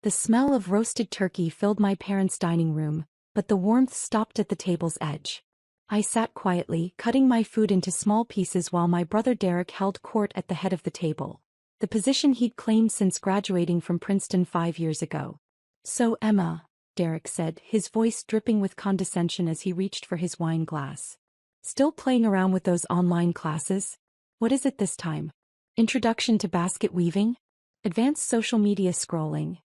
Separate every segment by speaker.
Speaker 1: The smell of roasted turkey filled my parents' dining room, but the warmth stopped at the table's edge. I sat quietly, cutting my food into small pieces while my brother Derek held court at the head of the table. The position he'd claimed since graduating from Princeton 5 years ago. "So Emma," Derek said, his voice dripping with condescension as he reached for his wine glass. "Still playing around with those online classes? What is it this time? Introduction to basket weaving? Advanced social media scrolling?"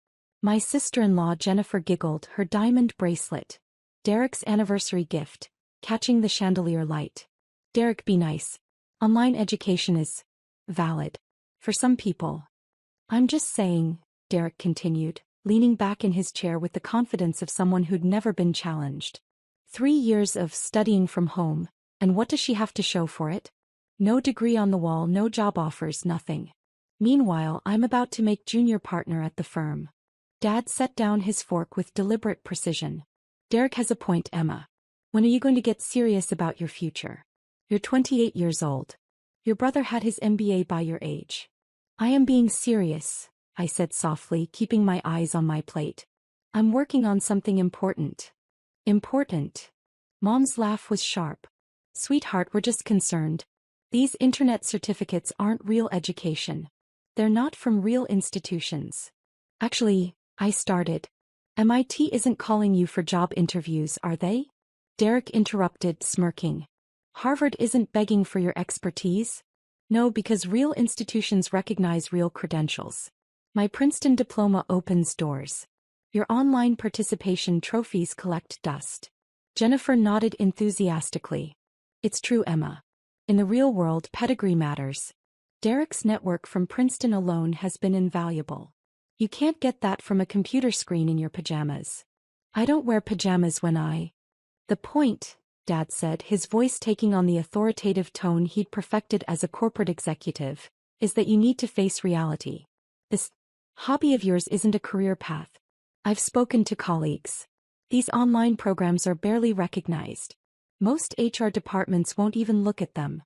Speaker 1: My sister-in-law Jennifer giggled, her diamond bracelet. Derek's anniversary gift, catching the chandelier light. "Derek, be nice. Online education is valid. For some people." "I'm just saying," Derek continued, leaning back in his chair with the confidence of someone who'd never been challenged. 3 years of studying from home, and what does she have to show for it? No degree on the wall, no job offers, nothing. Meanwhile, I'm about to make junior partner at the firm. Dad set down his fork with deliberate precision. "Derek has a point, Emma. When are you going to get serious about your future? You're 28 years old. Your brother had his MBA by your age." "I am being serious," I said softly, keeping my eyes on my plate. "I'm working on something important." "Important?" Mom's laugh was sharp. "Sweetheart, we're just concerned. These internet certificates aren't real education. They're not from real institutions." "Actually," I started. "MIT isn't calling you for job interviews, are they?" Derek interrupted, smirking. "Harvard isn't begging for your expertise?" "No, because real institutions recognize real credentials. My Princeton diploma opens doors. Your online participation trophies collect dust." Jennifer nodded enthusiastically. "It's true, Emma. In the real world, pedigree matters. Derek's network from Princeton alone has been invaluable. You can't get that from a computer screen in your pajamas." "I don't wear pajamas when I—" "The point," Dad said, his voice taking on the authoritative tone he'd perfected as a corporate executive, "is that you need to face reality. This hobby of yours isn't a career path. I've spoken to colleagues. These online programs are barely recognized. Most HR departments won't even look at them."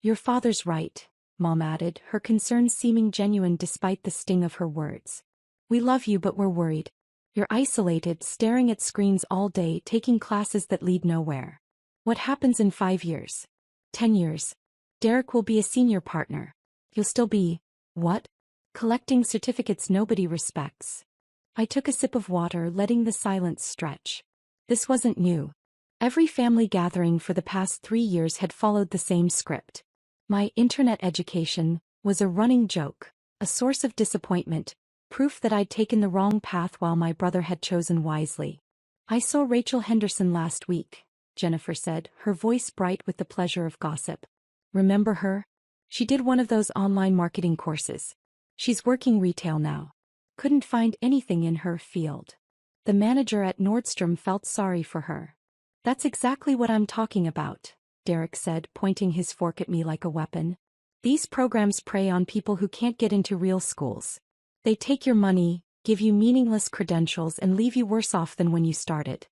Speaker 1: "Your father's right," Mom added, her concerns seeming genuine despite the sting of her words. "We love you, but we're worried. You're isolated, staring at screens all day, taking classes that lead nowhere. What happens in 5 years? 10 years? Derek will be a senior partner. You'll still be, what? Collecting certificates nobody respects." I took a sip of water, letting the silence stretch. This wasn't new. Every family gathering for the past 3 years had followed the same script. My internet education was a running joke, a source of disappointment, proof that I'd taken the wrong path while my brother had chosen wisely. "I saw Rachel Henderson last week," Jennifer said, her voice bright with the pleasure of gossip. "Remember her? She did one of those online marketing courses. She's working retail now. Couldn't find anything in her field." The manager at Nordstrom felt sorry for her. "That's exactly what I'm talking about," Derek said, pointing his fork at me like a weapon. "These programs prey on people who can't get into real schools. They take your money, give you meaningless credentials, and leave you worse off than when you started.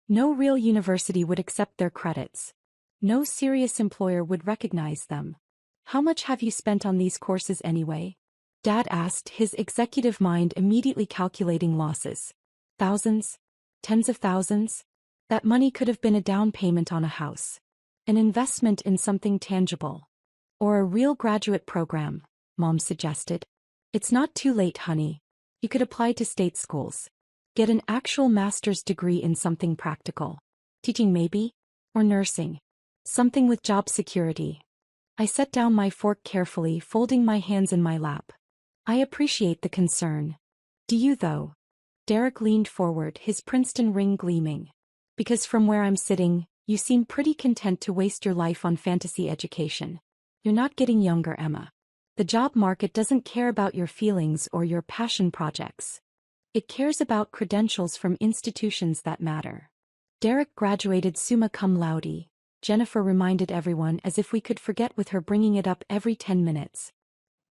Speaker 1: No real university would accept their credits. No serious employer would recognize them. How much have you spent on these courses anyway?" Dad asked, his executive mind immediately calculating losses. "Thousands? Tens of thousands? That money could have been a down payment on a house. An investment in something tangible. Or a real graduate program," Mom suggested. "It's not too late, honey. You could apply to state schools. Get an actual master's degree in something practical. Teaching maybe? Or nursing. Something with job security." I set down my fork carefully, folding my hands in my lap. "I appreciate the concern. Do you, though?" Derek leaned forward, his Princeton ring gleaming. "Because from where I'm sitting, you seem pretty content to waste your life on fantasy education. You're not getting younger, Emma. The job market doesn't care about your feelings or your passion projects. It cares about credentials from institutions that matter." "Derek graduated summa cum laude," Jennifer reminded everyone, as if we could forget with her bringing it up every 10 minutes.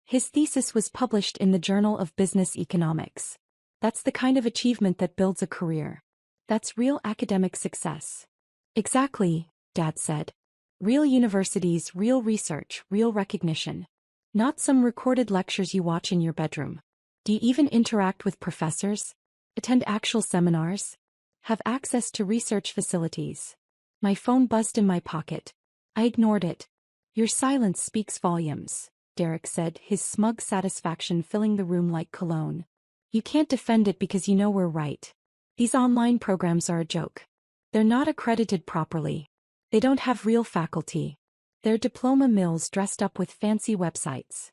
Speaker 1: "His thesis was published in the Journal of Business Economics. That's the kind of achievement that builds a career. That's real academic success." "Exactly," Dad said. "Real universities, real research, real recognition. Not some recorded lectures you watch in your bedroom. Do you even interact with professors?" Attend actual seminars. Have access to research facilities. My phone buzzed in my pocket. I ignored it. Your silence speaks volumes, Derek said, his smug satisfaction filling the room like cologne. You can't defend it because you know we're right. These online programs are a joke. They're not accredited properly. They don't have real faculty. They're diploma mills dressed up with fancy websites.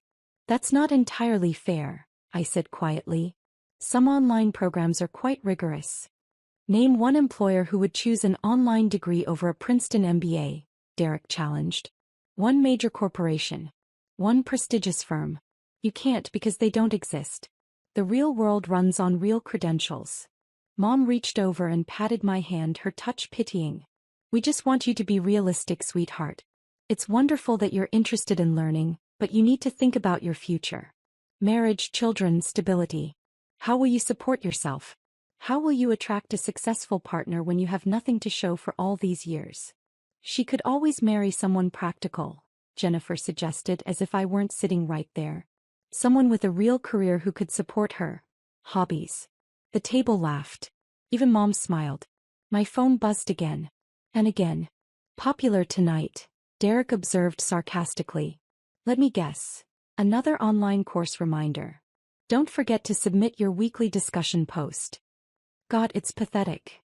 Speaker 1: That's not entirely fair, I said quietly. Some online programs are quite rigorous. Name one employer who would choose an online degree over a Princeton MBA, Derek challenged. One major corporation. One prestigious firm. You can't because they don't exist. The real world runs on real credentials. Mom reached over and patted my hand, her touch pitying. We just want you to be realistic, sweetheart. It's wonderful that you're interested in learning, but you need to think about your future. Marriage, children, stability. How will you support yourself? How will you attract a successful partner when you have nothing to show for all these years? She could always marry someone practical, Jennifer suggested, as if I weren't sitting right there. Someone with a real career who could support her. Hobbies. The table laughed. Even Mom smiled. My phone buzzed again. And again. Popular tonight, Derek observed sarcastically. Let me guess. Another online course reminder. Don't forget to submit your weekly discussion post. God, it's pathetic.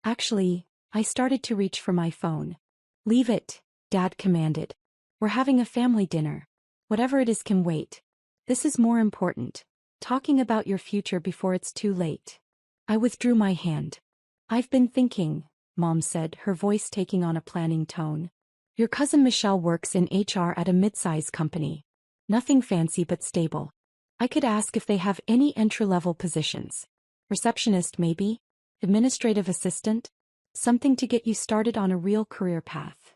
Speaker 1: Actually, I started to reach for my phone. Leave it, Dad commanded. We're having a family dinner. Whatever it is can wait. This is more important. Talking about your future before it's too late. I withdrew my hand. I've been thinking, Mom said, her voice taking on a planning tone. Your cousin Michelle works in HR at a mid-size company. Nothing fancy but stable. I could ask if they have any entry-level positions. Receptionist maybe? Administrative assistant? Something to get you started on a real career path.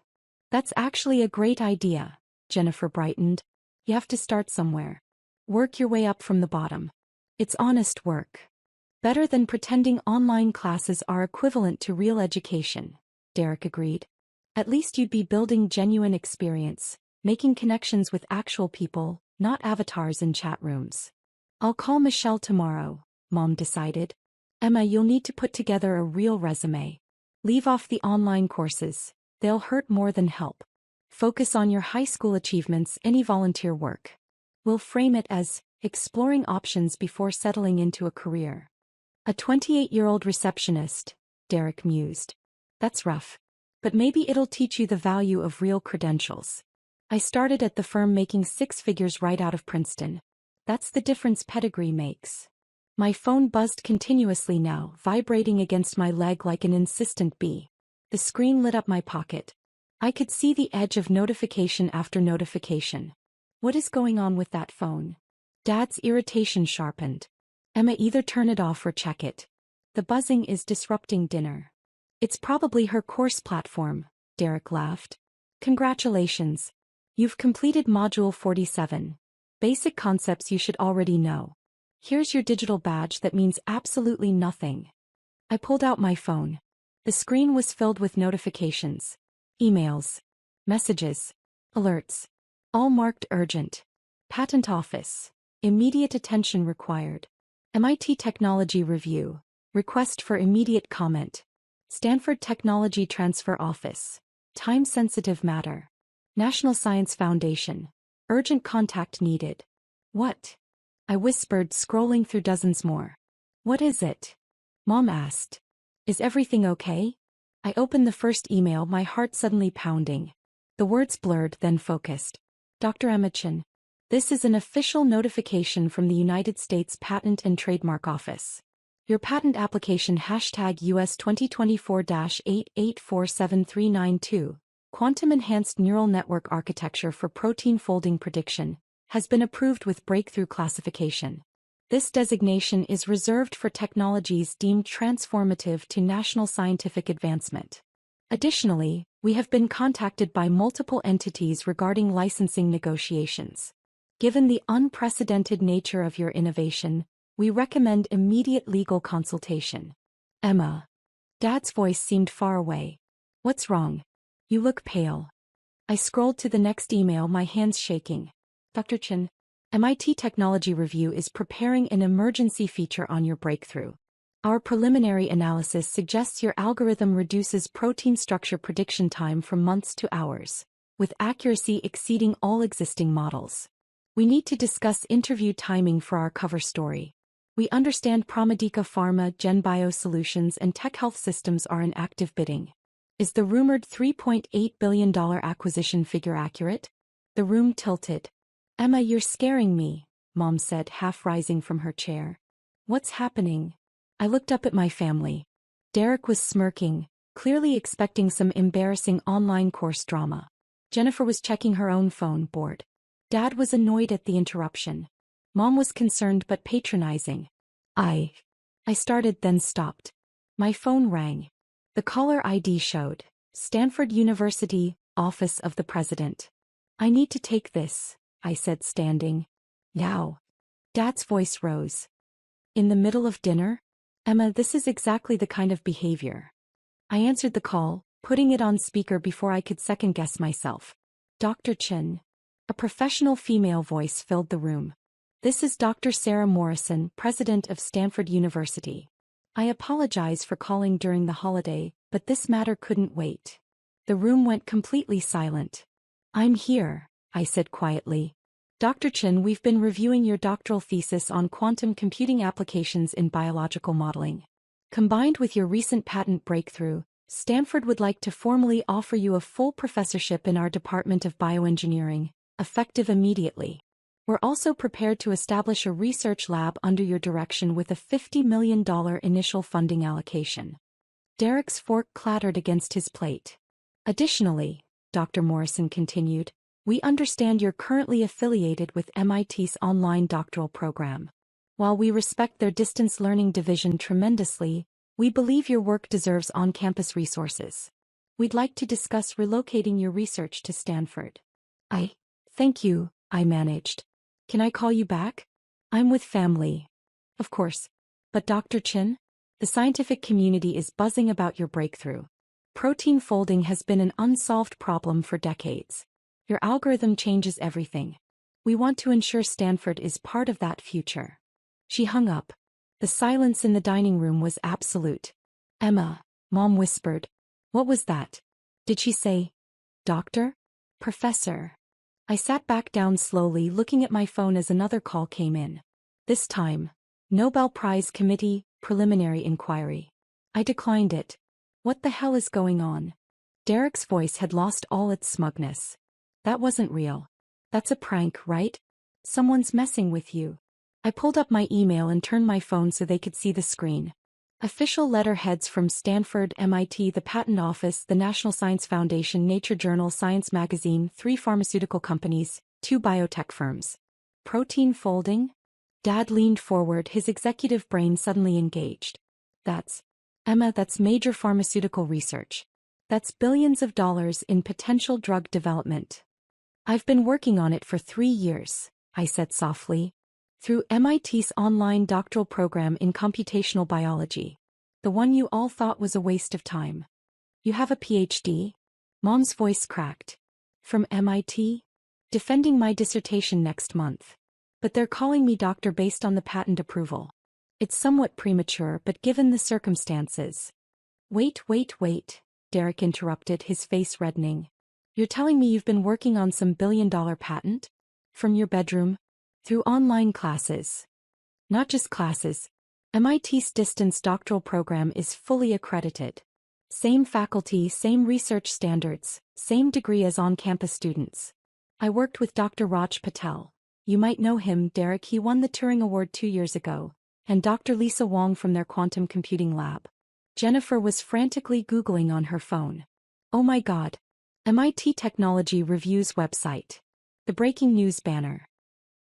Speaker 1: That's actually a great idea, Jennifer brightened. You have to start somewhere. Work your way up from the bottom. It's honest work. Better than pretending online classes are equivalent to real education, Derek agreed. At least you'd be building genuine experience, making connections with actual people, not avatars in chat rooms. I'll call Michelle tomorrow, Mom decided. Emma, you'll need to put together a real resume. Leave off the online courses. They'll hurt more than help. Focus on your high school achievements, any volunteer work. We'll frame it as exploring options before settling into a career. A 28-year-old receptionist, Derek mused. That's rough. But maybe it'll teach you the value of real credentials. I started at the firm making 6 figures right out of Princeton. That's the difference pedigree makes. My phone buzzed continuously now, vibrating against my leg like an insistent bee. The screen lit up my pocket. I could see the edge of notification after notification. What is going on with that phone? Dad's irritation sharpened. Emma, either turn it off or check it. The buzzing is disrupting dinner. It's probably her course platform, Derek laughed. Congratulations. You've completed Module 47. Basic concepts you should already know. Here's your digital badge that means absolutely nothing. I pulled out my phone. The screen was filled with notifications. Emails. Messages. Alerts. All marked urgent. Patent Office. Immediate attention required. MIT Technology Review. Request for immediate comment. Stanford Technology Transfer Office. Time-sensitive matter. National Science Foundation. Urgent contact needed. What? I whispered, scrolling through dozens more. What is it? Mom asked. Is everything okay? I opened the first email, my heart suddenly pounding. The words blurred, then focused. Dr. Emma Chin. This is an official notification from the United States Patent and Trademark Office. Your patent application #US 2024-8847392, Quantum Enhanced Neural Network Architecture for Protein Folding Prediction, has been approved with breakthrough classification. This designation is reserved for technologies deemed transformative to national scientific advancement. Additionally, we have been contacted by multiple entities regarding licensing negotiations. Given the unprecedented nature of your innovation, we recommend immediate legal consultation. Emma. Dad's voice seemed far away. What's wrong? You look pale. I scrolled to the next email, my hands shaking. Dr. Chin, MIT Technology Review is preparing an emergency feature on your breakthrough. Our preliminary analysis suggests your algorithm reduces protein structure prediction time from months to hours, with accuracy exceeding all existing models. We need to discuss interview timing for our cover story. We understand ProMedica Pharma, GenBio Solutions, and Tech Health Systems are in active bidding. Is the rumored $3.8 billion acquisition figure accurate? The room tilted. Emma, you're scaring me, Mom said, half rising from her chair. What's happening? I looked up at my family. Derek was smirking, clearly expecting some embarrassing online course drama. Jennifer was checking her own phone, bored. Dad was annoyed at the interruption. Mom was concerned but patronizing. I started, then stopped. My phone rang. The caller ID showed Stanford University, Office of the President. I need to take this, I said, standing. Now. Dad's voice rose. In the middle of dinner? Emma, this is exactly the kind of behavior. I answered the call, putting it on speaker before I could second-guess myself. Dr. Chin. A professional female voice filled the room. This is Dr. Sarah Morrison, president of Stanford University. I apologize for calling during the holiday, but this matter couldn't wait. The room went completely silent. I'm here, I said quietly. Dr. Chin, we've been reviewing your doctoral thesis on quantum computing applications in biological modeling. Combined with your recent patent breakthrough, Stanford would like to formally offer you a full professorship in our Department of Bioengineering, effective immediately. We're also prepared to establish a research lab under your direction with a $50 million initial funding allocation. Derek's fork clattered against his plate. Additionally, Dr. Morrison continued, we understand you're currently affiliated with MIT's online doctoral program. While we respect their distance learning division tremendously, we believe your work deserves on-campus resources. We'd like to discuss relocating your research to Stanford. Thank you, I managed. Can I call you back? I'm with family. Of course. But Dr. Chin? The scientific community is buzzing about your breakthrough. Protein folding has been an unsolved problem for decades. Your algorithm changes everything. We want to ensure Stanford is part of that future. She hung up. The silence in the dining room was absolute. Emma, Mom whispered. What was that? Did she say, Doctor? Professor? I sat back down slowly, looking at my phone as another call came in. This time, Nobel Prize Committee, preliminary inquiry. I declined it. What the hell is going on? Derek's voice had lost all its smugness. That wasn't real. That's a prank, right? Someone's messing with you. I pulled up my email and turned my phone so they could see the screen. Official letterheads from Stanford, MIT, the Patent Office, the National Science Foundation, Nature Journal, Science Magazine, 3 pharmaceutical companies, 2 biotech firms. Protein folding? Dad leaned forward, his executive brain suddenly engaged. Emma, that's major pharmaceutical research. That's billions of dollars in potential drug development. I've been working on it for 3 years, I said softly. Through MIT's online doctoral program in computational biology. The one you all thought was a waste of time. You have a PhD? Mom's voice cracked. From MIT? Defending my dissertation next month. But they're calling me doctor based on the patent approval. It's somewhat premature, but given the circumstances. Wait, Derek interrupted, his face reddening. You're telling me you've been working on some billion-dollar patent? From your bedroom? Through online classes. Not just classes. MIT's distance doctoral program is fully accredited. Same faculty, same research standards, same degree as on-campus students. I worked with Dr. Raj Patel. You might know him, Derek, he won the Turing Award 2 years ago. And Dr. Lisa Wong from their quantum computing lab. Jennifer was frantically Googling on her phone. Oh my God. MIT Technology Review's website. The breaking news banner.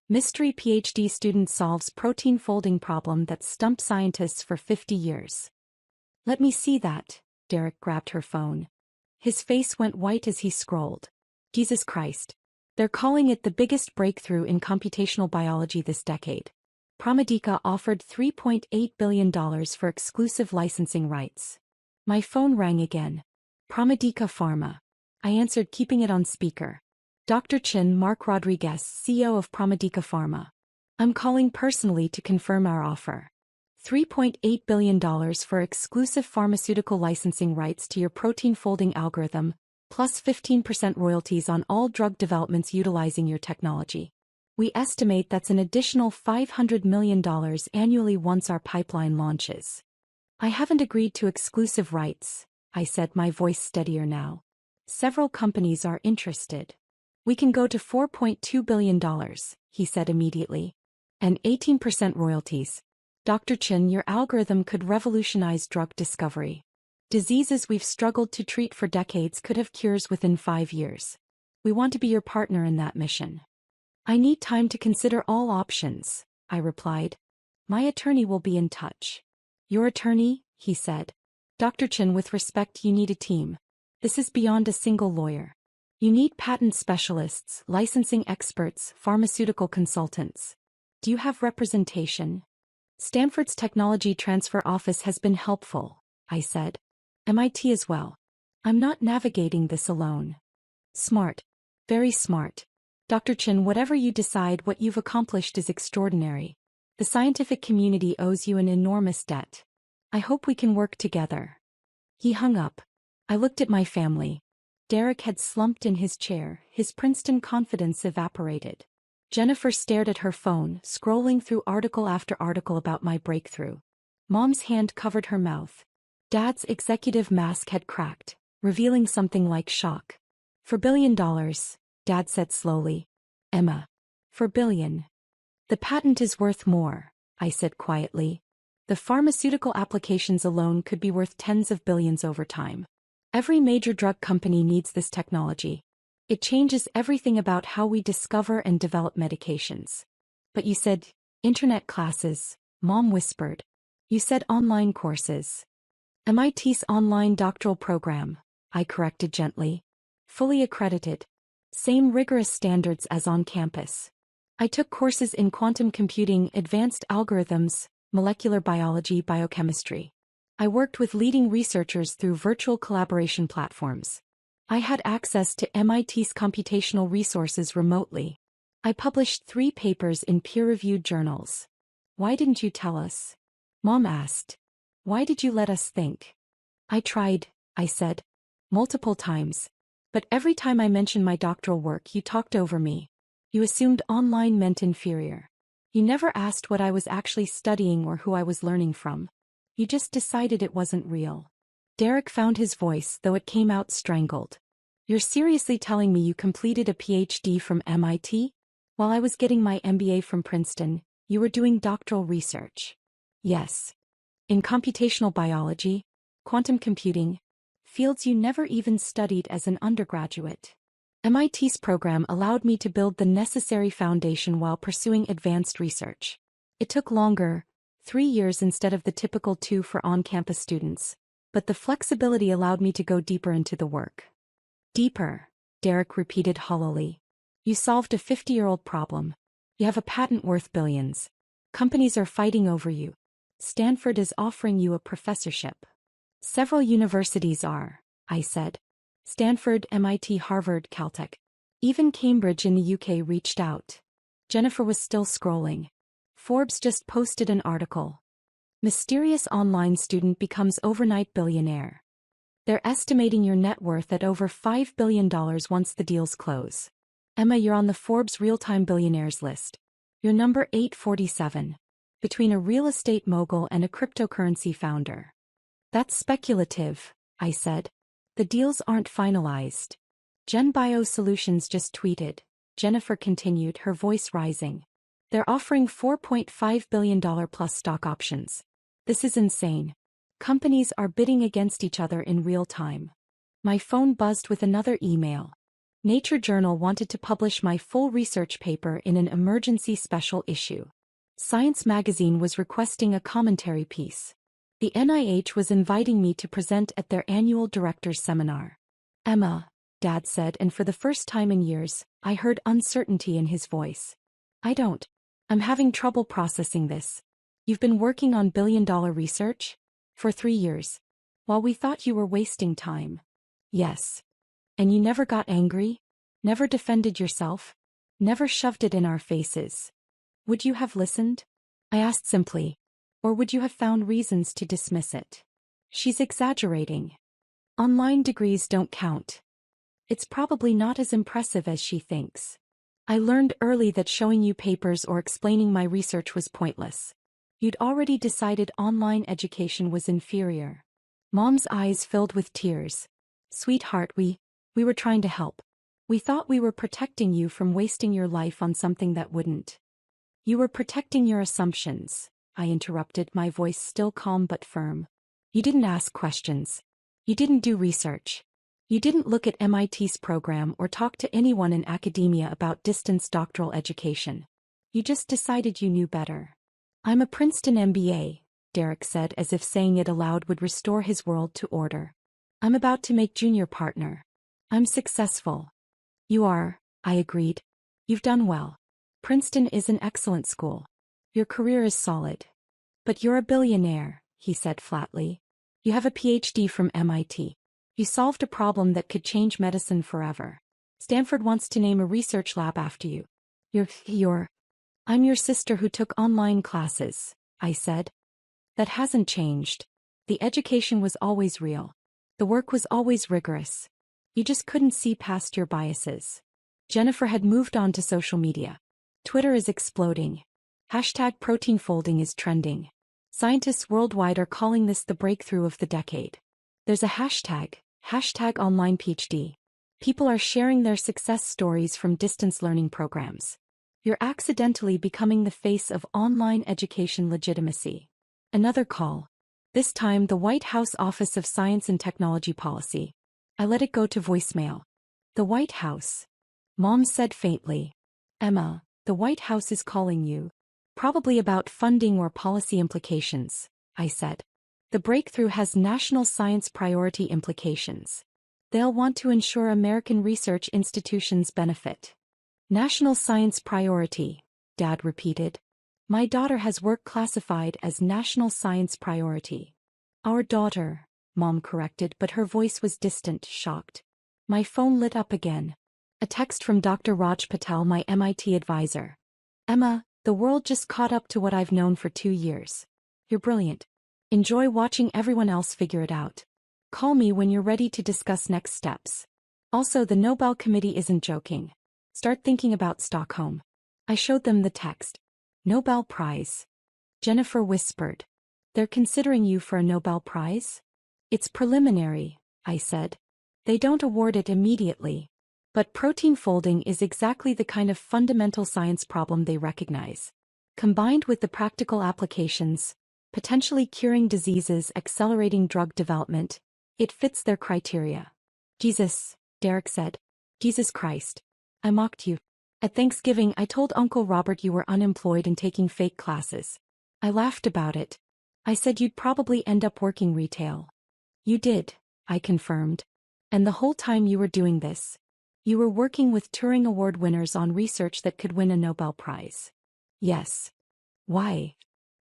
Speaker 1: Mystery PhD student solves protein folding problem that stumped scientists for 50 years. Let me see that. Derek grabbed her phone. His face went white as he scrolled. Jesus Christ. They're calling it the biggest breakthrough in computational biology this decade. ProMedica offered $3.8 billion for exclusive licensing rights. My phone rang again. ProMedica Pharma. I answered, keeping it on speaker. Dr. Chin, Mark Rodriguez, CEO of ProMedica Pharma. I'm calling personally to confirm our offer. $3.8 billion for exclusive pharmaceutical licensing rights to your protein folding algorithm, plus 15% royalties on all drug developments utilizing your technology. We estimate that's an additional $500 million annually once our pipeline launches. I haven't agreed to exclusive rights, I said, my voice steadier now. Several companies are interested. We can go to $4.2 billion, he said immediately. And 18% royalties. Dr. Chen, your algorithm could revolutionize drug discovery. Diseases we've struggled to treat for decades could have cures within 5 years. We want to be your partner in that mission. I need time to consider all options, I replied. My attorney will be in touch. Your attorney? He said. Dr. Chen, with respect, you need a team. This is beyond a single lawyer. You need patent specialists, licensing experts, pharmaceutical consultants. Do you have representation? Stanford's Technology Transfer Office has been helpful, I said. MIT as well. I'm not navigating this alone. Smart. Very smart. Dr. Chen, whatever you decide, what you've accomplished is extraordinary. The scientific community owes you an enormous debt. I hope we can work together. He hung up. I looked at my family. Derek had slumped in his chair, his Princeton confidence evaporated. Jennifer stared at her phone, scrolling through article after article about my breakthrough. Mom's hand covered her mouth. Dad's executive mask had cracked, revealing something like shock. $4 billion, Dad said slowly. Emma. $4 billion. The patent is worth more, I said quietly. The pharmaceutical applications alone could be worth tens of billions over time. Every major drug company needs this technology. It changes everything about how we discover and develop medications. But you said, internet classes, Mom whispered. You said online courses. MIT's online doctoral program, I corrected gently. Fully accredited. Same rigorous standards as on campus. I took courses in quantum computing, advanced algorithms, molecular biology, biochemistry. I worked with leading researchers through virtual collaboration platforms. I had access to MIT's computational resources remotely. I published 3 papers in peer-reviewed journals. Why didn't you tell us? Mom asked. Why did you let us think? I tried, I said. Multiple times. But every time I mentioned my doctoral work, you talked over me. You assumed online meant inferior. You never asked what I was actually studying or who I was learning from. You just decided it wasn't real. Derek found his voice, though it came out strangled. You're seriously telling me you completed a PhD from MIT? While I was getting my MBA from Princeton, you were doing doctoral research. Yes. In computational biology, quantum computing, fields you never even studied as an undergraduate. MIT's program allowed me to build the necessary foundation while pursuing advanced research. It took longer, 3 years instead of the typical 2 for on-campus students, but the flexibility allowed me to go deeper into the work. Deeper, Derek repeated hollowly. You solved a 50-year-old problem. You have a patent worth billions. Companies are fighting over you. Stanford is offering you a professorship. Several universities are, I said. Stanford, MIT, Harvard, Caltech. Even Cambridge in the UK reached out. Jennifer was still scrolling. Forbes just posted an article. Mysterious online student becomes overnight billionaire. They're estimating your net worth at over $5 billion once the deals close. Emma, you're on the Forbes real-time billionaires list. You're number 847. Between a real estate mogul and a cryptocurrency founder. That's speculative, I said. The deals aren't finalized. GenBio Solutions just tweeted. Jennifer continued, her voice rising. They're offering $4.5 billion plus stock options. This is insane. Companies are bidding against each other in real time. My phone buzzed with another email. Nature Journal wanted to publish my full research paper in an emergency special issue. Science magazine was requesting a commentary piece. The NIH was inviting me to present at their annual directors' seminar. Emma, Dad said, and for the first time in years, I heard uncertainty in his voice. I'm having trouble processing this. You've been working on billion-dollar research? For 3 years. While we thought you were wasting time. Yes. And you never got angry? Never defended yourself? Never shoved it in our faces? Would you have listened? I asked simply. Or would you have found reasons to dismiss it? She's exaggerating. Online degrees don't count. It's probably not as impressive as she thinks. I learned early that showing you papers or explaining my research was pointless. You'd already decided online education was inferior. Mom's eyes filled with tears. Sweetheart, we were trying to help. We thought we were protecting you from wasting your life on something that wouldn't. You were protecting your assumptions, I interrupted, my voice still calm but firm. You didn't ask questions. You didn't do research. You didn't look at MIT's program or talk to anyone in academia about distance doctoral education. You just decided you knew better. I'm a Princeton MBA, Derek said, as if saying it aloud would restore his world to order. I'm about to make junior partner. I'm successful. You are, I agreed. You've done well. Princeton is an excellent school. Your career is solid. But you're a billionaire, he said flatly. You have a PhD from MIT. You solved a problem that could change medicine forever. Stanford wants to name a research lab after you. I'm your sister who took online classes, I said. That hasn't changed. The education was always real. The work was always rigorous. You just couldn't see past your biases. Jennifer had moved on to social media. Twitter is exploding. Hashtag protein folding is trending. Scientists worldwide are calling this the breakthrough of the decade. There's a hashtag online PhD. People are sharing their success stories from distance learning programs. You're accidentally becoming the face of online education legitimacy. Another call. This time the White House Office of Science and Technology Policy. I let it go to voicemail. The White House. Mom said faintly. Emma, the White House is calling you. Probably about funding or policy implications, I said. The breakthrough has national science priority implications. They'll want to ensure American research institutions benefit. National science priority, Dad repeated. My daughter has work classified as national science priority. Our daughter, Mom corrected, but her voice was distant, shocked. My phone lit up again. A text from Dr. Raj Patel, my MIT advisor. Emma, the world just caught up to what I've known for 2 years. You're brilliant. Enjoy watching everyone else figure it out. Call me when you're ready to discuss next steps. Also, the Nobel Committee isn't joking. Start thinking about Stockholm. I showed them the text. Nobel Prize. Jennifer whispered. They're considering you for a Nobel Prize? It's preliminary, I said. They don't award it immediately. But protein folding is exactly the kind of fundamental science problem they recognize. Combined with the practical applications, potentially curing diseases, accelerating drug development, it fits their criteria. Jesus, Derek said. Jesus Christ. I mocked you. At Thanksgiving I told Uncle Robert you were unemployed and taking fake classes. I laughed about it. I said you'd probably end up working retail. You did, I confirmed. And the whole time you were doing this, you were working with Turing Award winners on research that could win a Nobel Prize. Yes. Why?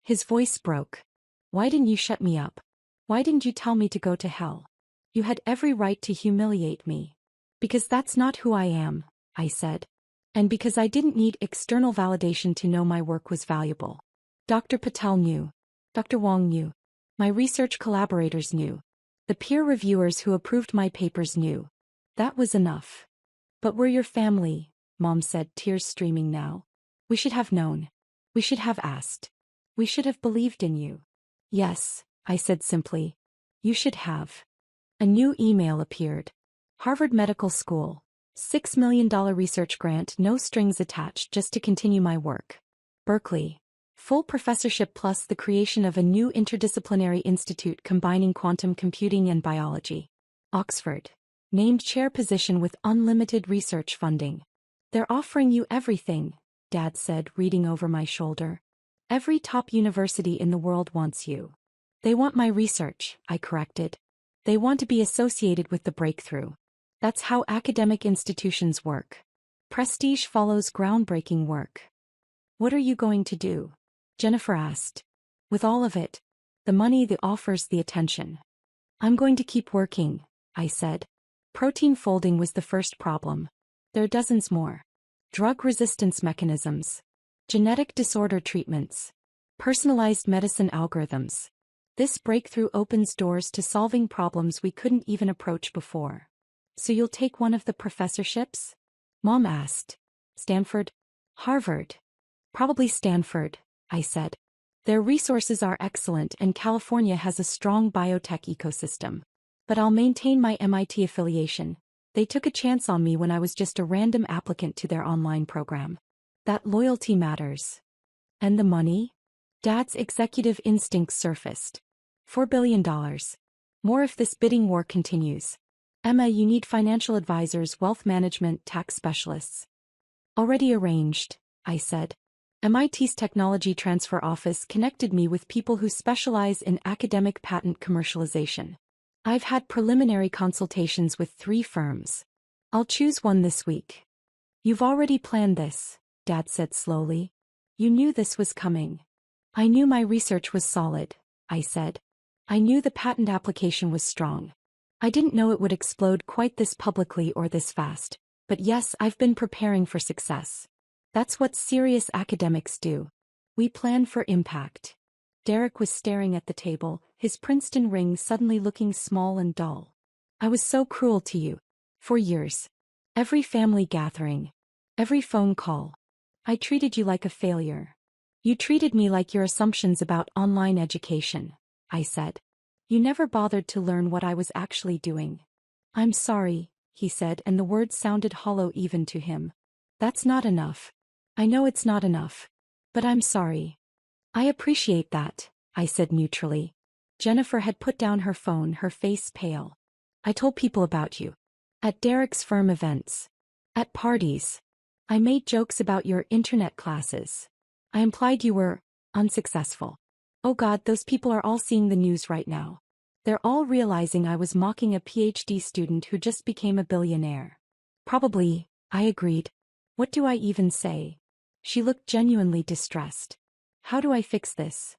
Speaker 1: His voice broke. Why didn't you shut me up? Why didn't you tell me to go to hell? You had every right to humiliate me. Because that's not who I am, I said. And because I didn't need external validation to know my work was valuable. Dr. Patel knew. Dr. Wong knew. My research collaborators knew. The peer reviewers who approved my papers knew. That was enough. But we're your family, Mom said, tears streaming now. We should have known. We should have asked. We should have believed in you. Yes, I said simply. You should have. A new email appeared. Harvard Medical School. $6 million research grant, no strings attached, just to continue my work. Berkeley. Full professorship plus the creation of a new interdisciplinary institute combining quantum computing and biology. Oxford. Named chair position with unlimited research funding. They're offering you everything, Dad said, reading over my shoulder. Every top university in the world wants you. They want my research, I corrected. They want to be associated with the breakthrough. That's how academic institutions work. Prestige follows groundbreaking work. What are you going to do? Jennifer asked. With all of it, the money, the offers, the attention. I'm going to keep working, I said. Protein folding was the first problem. There are dozens more. Drug resistance mechanisms. Genetic disorder treatments. Personalized medicine algorithms. This breakthrough opens doors to solving problems we couldn't even approach before. So you'll take one of the professorships? Mom asked. Stanford? Harvard? Probably Stanford, I said. Their resources are excellent and California has a strong biotech ecosystem. But I'll maintain my MIT affiliation. They took a chance on me when I was just a random applicant to their online program. That loyalty matters. And the money? Dad's executive instincts surfaced. $4 billion. More if this bidding war continues. Emma, you need financial advisors, wealth management, tax specialists. Already arranged, I said. MIT's Technology Transfer Office connected me with people who specialize in academic patent commercialization. I've had preliminary consultations with 3 firms. I'll choose one this week. You've already planned this, Dad said slowly. You knew this was coming. I knew my research was solid, I said. I knew the patent application was strong. I didn't know it would explode quite this publicly or this fast, but yes, I've been preparing for success. That's what serious academics do. We plan for impact. Derek was staring at the table, his Princeton ring suddenly looking small and dull. I was so cruel to you. For years. Every family gathering. Every phone call. I treated you like a failure. You treated me like your assumptions about online education, I said. You never bothered to learn what I was actually doing. I'm sorry, he said, and the words sounded hollow even to him. That's not enough. I know it's not enough. But I'm sorry. I appreciate that, I said neutrally. Jennifer had put down her phone, her face pale. I told people about you. At Derek's firm events. At parties. I made jokes about your internet classes. I implied you were unsuccessful. Oh God, those people are all seeing the news right now. They're all realizing I was mocking a PhD student who just became a billionaire. Probably, I agreed. What do I even say? She looked genuinely distressed. How do I fix this?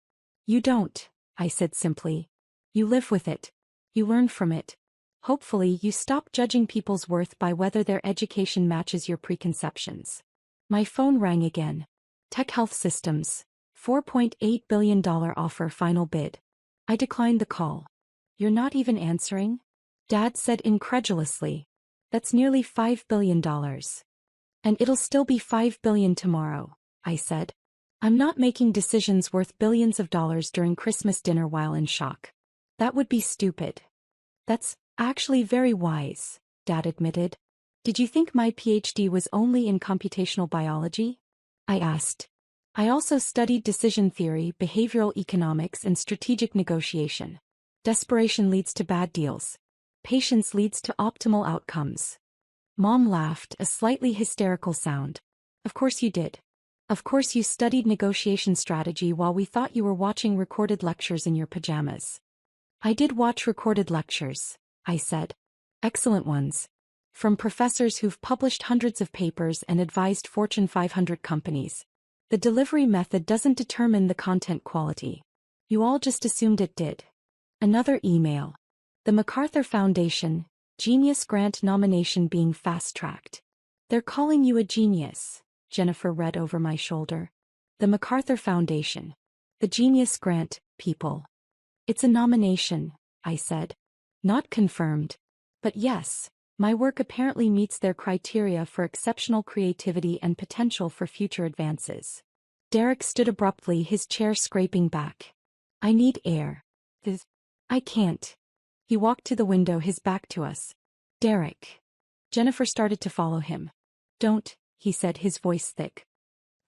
Speaker 1: You don't, I said simply. You live with it. You learn from it. Hopefully you stop judging people's worth by whether their education matches your preconceptions. My phone rang again. Tech Health Systems. $4.8 billion offer, final bid. I declined the call. You're not even answering? Dad said incredulously. That's nearly $5 billion. And it'll still be $5 billion tomorrow, I said. I'm not making decisions worth billions of dollars during Christmas dinner while in shock. That would be stupid. That's actually very wise, Dad admitted. Did you think my PhD was only in computational biology? I asked. I also studied decision theory, behavioral economics, and strategic negotiation. Desperation leads to bad deals. Patience leads to optimal outcomes. Mom laughed, a slightly hysterical sound. Of course you did. Of course you studied negotiation strategy while we thought you were watching recorded lectures in your pajamas. I did watch recorded lectures, I said. Excellent ones. From professors who've published hundreds of papers and advised Fortune 500 companies. The delivery method doesn't determine the content quality. You all just assumed it did. Another email. The MacArthur Foundation, Genius Grant nomination being fast-tracked. They're calling you a genius, Jennifer read over my shoulder. The MacArthur Foundation. The Genius Grant, people. It's a nomination, I said. Not confirmed. But yes, my work apparently meets their criteria for exceptional creativity and potential for future advances. Derek stood abruptly, his chair scraping back. I need air. I can't. He walked to the window, his back to us. Derek. Jennifer started to follow him. Don't, he said, his voice thick.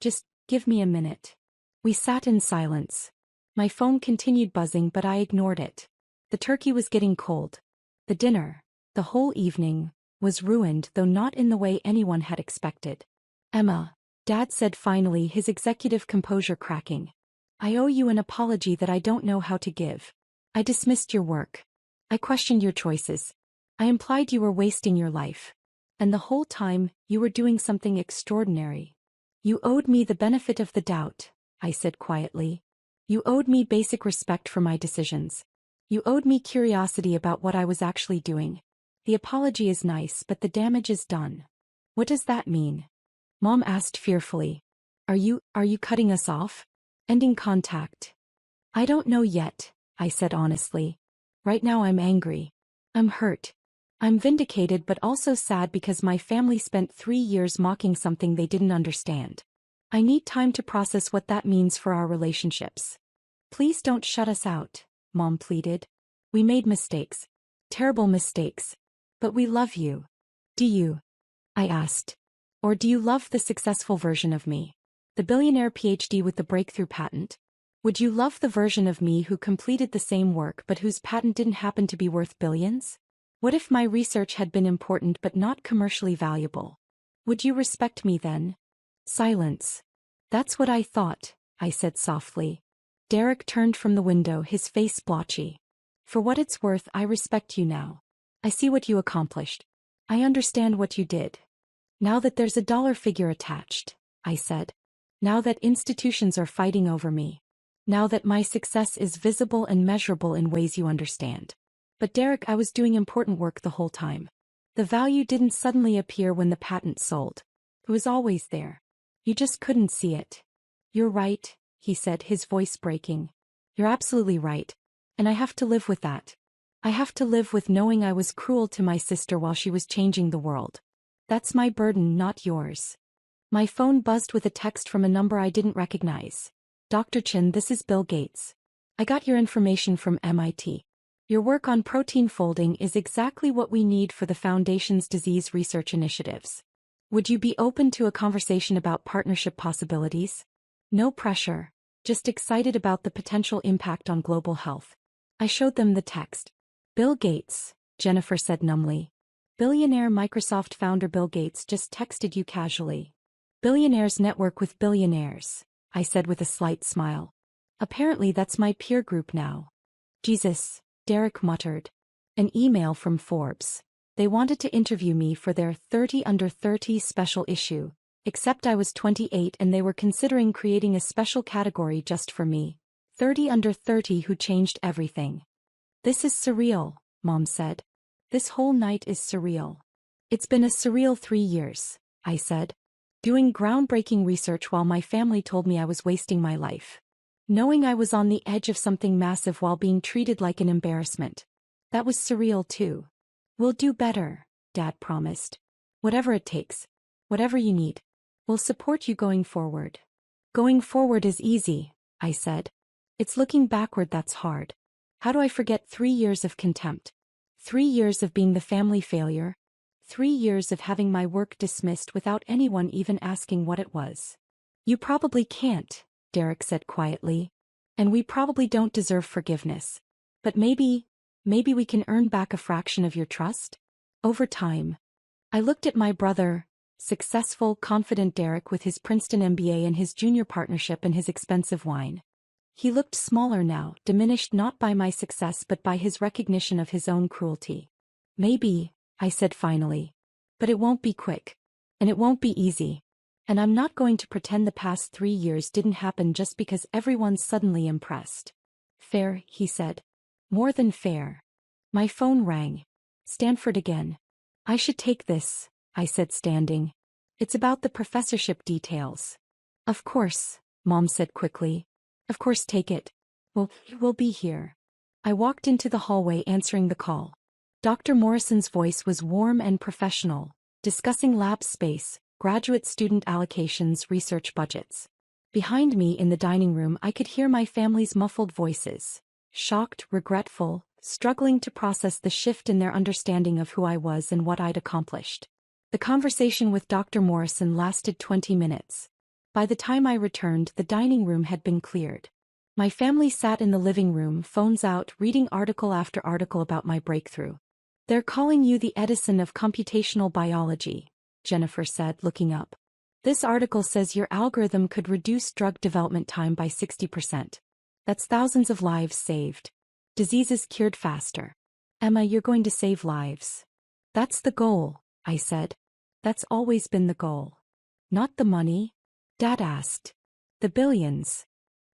Speaker 1: Just give me a minute. We sat in silence. My phone continued buzzing, but I ignored it. The turkey was getting cold. The dinner, the whole evening, was ruined, though not in the way anyone had expected. Emma, Dad said finally, his executive composure cracking. I owe you an apology that I don't know how to give. I dismissed your work. I questioned your choices. I implied you were wasting your life. And the whole time, you were doing something extraordinary. You owed me the benefit of the doubt, I said quietly. You owed me basic respect for my decisions. You owed me curiosity about what I was actually doing. The apology is nice, but the damage is done. What does that mean? Mom asked fearfully. Are you cutting us off? Ending contact. I don't know yet, I said honestly. Right now I'm angry. I'm hurt. I'm vindicated but also sad because my family spent 3 years mocking something they didn't understand. I need time to process what that means for our relationships. Please don't shut us out, Mom pleaded. We made mistakes. Terrible mistakes. But we love you. Do you? I asked. Or do you love the successful version of me? The billionaire PhD with the breakthrough patent? Would you love the version of me who completed the same work but whose patent didn't happen to be worth billions? What if my research had been important but not commercially valuable? Would you respect me then? Silence. That's what I thought, I said softly. Derek turned from the window, his face blotchy. For what it's worth, I respect you now. I see what you accomplished. I understand what you did. Now that there's a dollar figure attached, I said. Now that institutions are fighting over me. Now that my success is visible and measurable in ways you understand. But Derek, I was doing important work the whole time. The value didn't suddenly appear when the patent sold. It was always there. You just couldn't see it. You're right, he said, his voice breaking. You're absolutely right. And I have to live with that. I have to live with knowing I was cruel to my sister while she was changing the world. That's my burden, not yours. My phone buzzed with a text from a number I didn't recognize. Dr. Chin, this is Bill Gates. I got your information from MIT. Your work on protein folding is exactly what we need for the Foundation's disease research initiatives. Would you be open to a conversation about partnership possibilities? No pressure, just excited about the potential impact on global health. I showed them the text. Bill Gates, Jennifer said numbly. Billionaire Microsoft founder Bill Gates just texted you casually. Billionaires network with billionaires, I said with a slight smile. Apparently that's my peer group now. Jesus, Derek muttered. An email from Forbes. They wanted to interview me for their 30 Under 30 special issue, except I was 28 and they were considering creating a special category just for me. 30 Under 30 who changed everything. This is surreal, Mom said. This whole night is surreal. It's been a surreal 3 years, I said. Doing groundbreaking research while my family told me I was wasting my life. Knowing I was on the edge of something massive while being treated like an embarrassment. That was surreal too. We'll do better, Dad promised. Whatever it takes. Whatever you need. We'll support you going forward. Going forward is easy, I said. It's looking backward that's hard. How do I forget 3 years of contempt? 3 years of being the family failure? 3 years of having my work dismissed without anyone even asking what it was. You probably can't, Derek said quietly. And we probably don't deserve forgiveness. But maybe we can earn back a fraction of your trust? Over time. I looked at my brother, successful, confident Derek with his Princeton MBA and his junior partnership and his expensive wine. He looked smaller now, diminished not by my success but by his recognition of his own cruelty. Maybe, I said finally. But it won't be quick. And it won't be easy. And I'm not going to pretend the past 3 years didn't happen just because everyone's suddenly impressed. Fair, he said. More than fair. My phone rang. Stanford again. I should take this, I said standing. It's about the professorship details. Of course, Mom said quickly. Of course take it. We'll be here. I walked into the hallway answering the call. Dr. Morrison's voice was warm and professional, discussing lab space, graduate student allocations, research budgets. Behind me in the dining room I could hear my family's muffled voices, shocked, regretful, struggling to process the shift in their understanding of who I was and what I'd accomplished. The conversation with Dr. Morrison lasted 20 minutes. By the time I returned, the dining room had been cleared. My family sat in the living room, phones out, reading article after article about my breakthrough. They're calling you the Edison of computational biology, Jennifer said, looking up. This article says your algorithm could reduce drug development time by 60%. That's thousands of lives saved. Diseases cured faster. Emma, you're going to save lives. That's the goal, I said. That's always been the goal. Not the money? Dad asked. The billions.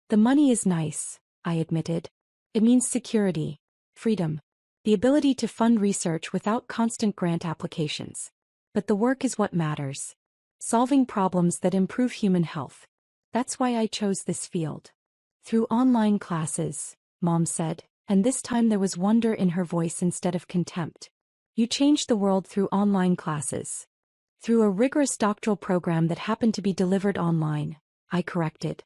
Speaker 1: The money is nice, I admitted. It means security, freedom, the ability to fund research without constant grant applications. But the work is what matters. Solving problems that improve human health. That's why I chose this field. Through online classes, Mom said, and this time there was wonder in her voice instead of contempt. You changed the world through online classes. Through a rigorous doctoral program that happened to be delivered online, I corrected.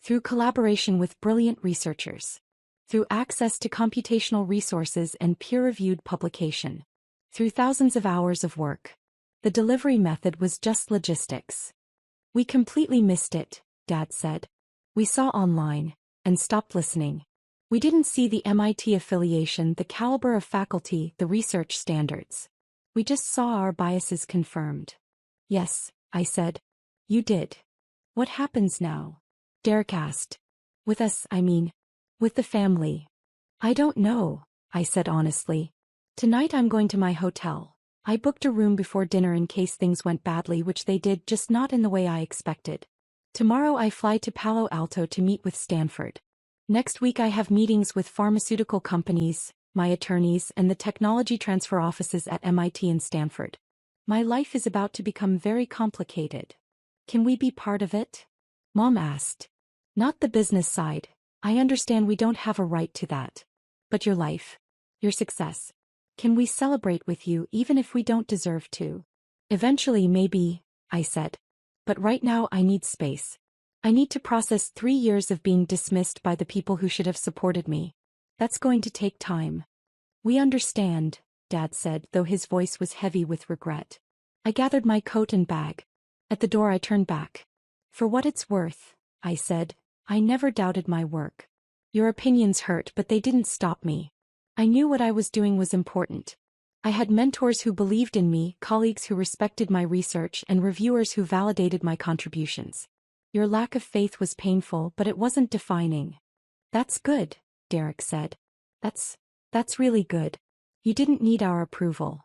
Speaker 1: Through collaboration with brilliant researchers. Through access to computational resources and peer-reviewed publication. Through thousands of hours of work. The delivery method was just logistics. We completely missed it, Dad said. We saw online, and stopped listening. We didn't see the MIT affiliation, the caliber of faculty, the research standards. We just saw our biases confirmed. Yes, I said. You did. What happens now? Derek asked. With us, I mean. With the family. I don't know, I said honestly. Tonight I'm going to my hotel. I booked a room before dinner in case things went badly, which they did, just not in the way I expected. Tomorrow I fly to Palo Alto to meet with Stanford. Next week I have meetings with pharmaceutical companies, my attorneys, and the technology transfer offices at MIT and Stanford. My life is about to become very complicated. Can we be part of it? Mom asked. Not the business side. I understand we don't have a right to that. But your life. Your success. Can we celebrate with you even if we don't deserve to? Eventually maybe, I said. But right now I need space. I need to process 3 years of being dismissed by the people who should have supported me. That's going to take time. We understand, Dad said, though his voice was heavy with regret. I gathered my coat and bag. At the door I turned back. For what it's worth, I said, I never doubted my work. Your opinions hurt, but they didn't stop me. I knew what I was doing was important. I had mentors who believed in me, colleagues who respected my research, and reviewers who validated my contributions. Your lack of faith was painful, but it wasn't defining. That's good, Derek said. That's really good. You didn't need our approval.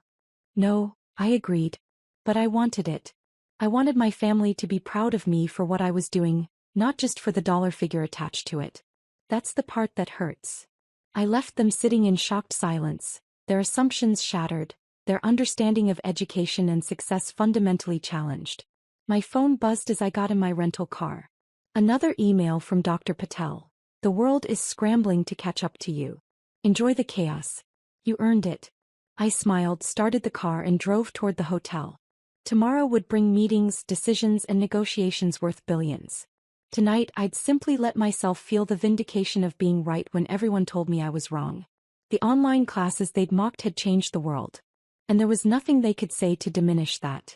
Speaker 1: No, I agreed. But I wanted it. I wanted my family to be proud of me for what I was doing, not just for the dollar figure attached to it. That's the part that hurts. I left them sitting in shocked silence, their assumptions shattered, their understanding of education and success fundamentally challenged. My phone buzzed as I got in my rental car. Another email from Dr. Patel. The world is scrambling to catch up to you. Enjoy the chaos. You earned it. I smiled, started the car, and drove toward the hotel. Tomorrow would bring meetings, decisions, and negotiations worth billions. Tonight I'd simply let myself feel the vindication of being right when everyone told me I was wrong. The online classes they'd mocked had changed the world. And there was nothing they could say to diminish that.